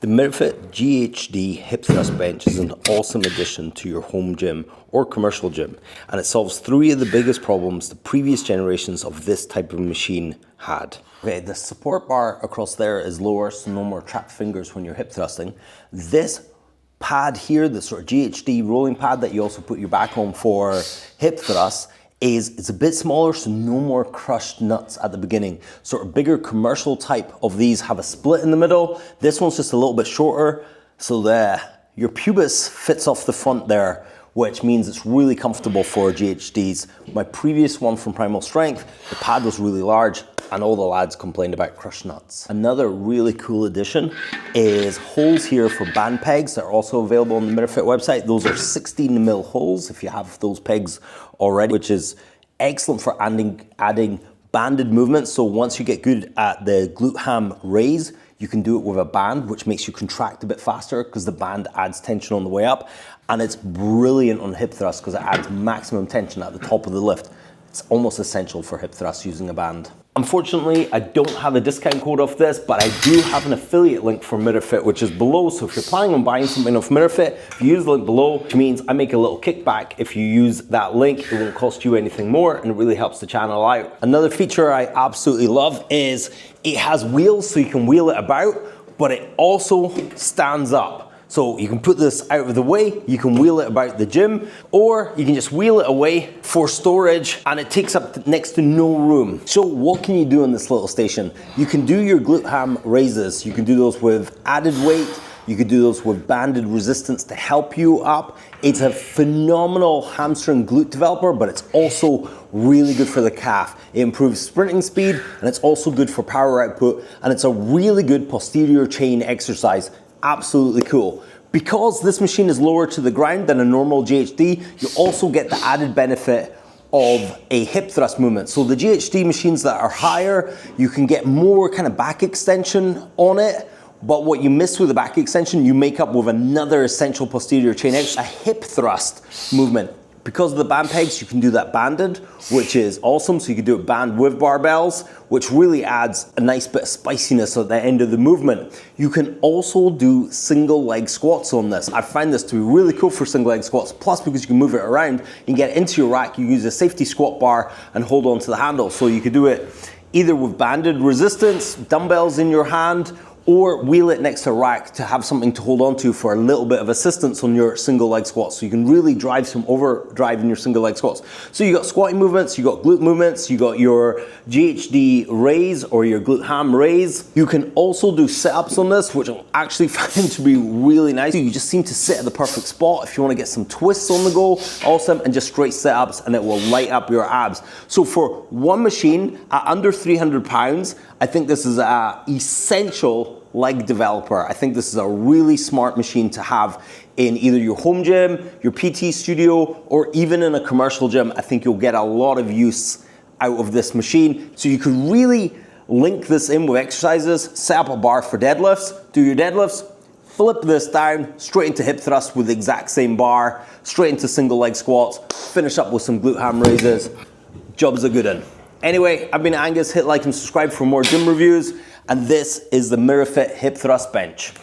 The Mirafit GHD hip thrust bench is an awesome addition to your home gym or commercial gym, and it solves three of the biggest problems the previous generations of this type of machine had. Okay, the support bar across there is lower, so no more trapped fingers when you're hip thrusting. This pad here, the sort of GHD rolling pad that you also put your back on for hip thrusts, it's a bit smaller, so no more crushed nuts at the beginning. Sort of bigger commercial type of these have a split in the middle. This one's just a little bit shorter, so your pubis fits off the front there, which means it's really comfortable for GHDs. My previous one from Primal Strength, the pad was really large, and all the lads complained about crushed nuts. Another really cool addition is holes here for band pegs that are also available on the Mirafit website. Those are 16mm holes if you have those pegs already, which is excellent for adding banded movements. So once you get good at the glute ham raise, you can do it with a band, which makes you contract a bit faster because the band adds tension on the way up. And it's brilliant on hip thrust because it adds maximum tension at the top of the lift. It's almost essential for hip thrust using a band. Unfortunately, I don't have a discount code off this, but I do have an affiliate link for Mirafit, which is below. So if you're planning on buying something off Mirafit, if you use the link below, which means I make a little kickback if you use that link. It won't cost you anything more, and it really helps the channel out. Another feature I absolutely love is it has wheels, so you can wheel it about, but it also stands up. So you can put this out of the way, you can wheel it about the gym, or you can just wheel it away for storage, and it takes up next to no room. So what can you do in this little station? You can do your glute ham raises. You can do those with added weight. You could do those with banded resistance to help you up. It's a phenomenal hamstring glute developer, but it's also really good for the calf. It improves sprinting speed, and it's also good for power output, and it's a really good posterior chain exercise. Absolutely cool. Because this machine is lower to the ground than a normal GHD, you also get the added benefit of a hip thrust movement. So the GHD machines that are higher, you can get more kind of back extension on it, but what you miss with the back extension, you make up with another essential posterior chain exercise, a hip thrust movement. Because of the band pegs, you can do that banded, which is awesome. So you can do it band with barbells, which really adds a nice bit of spiciness at the end of the movement. You can also do single leg squats on this. I find this to be really cool for single leg squats. Plus, because you can move it around, you can get into your rack, you use a safety squat bar and hold on to the handle. So you could do it either with banded resistance, dumbbells in your hand, or wheel it next to a rack to have something to hold on to for a little bit of assistance on your single leg squats. So you can really drive some overdrive in your single leg squats. So you got squatting movements, you got glute movements, you got your GHD raise or your glute ham raise. You can also do sit-ups on this, which I actually find to be really nice. You just seem to sit at the perfect spot if you want to get some twists on the go. Awesome, and just straight sit-ups, and it will light up your abs. So for one machine at under 300 pounds, I think this is an essential leg developer. I think this is a really smart machine to have in either your home gym, your PT studio, or even in a commercial gym. I think you'll get a lot of use out of this machine. So you could really link this in with exercises, set up a bar for deadlifts, do your deadlifts, flip this down, straight into hip thrust with the exact same bar, straight into single leg squats, finish up with some glute ham raises. Job's a good one. Anyway, I've been Angus. Hit like and subscribe for more gym reviews. And this is the Mirafit hip thrust bench.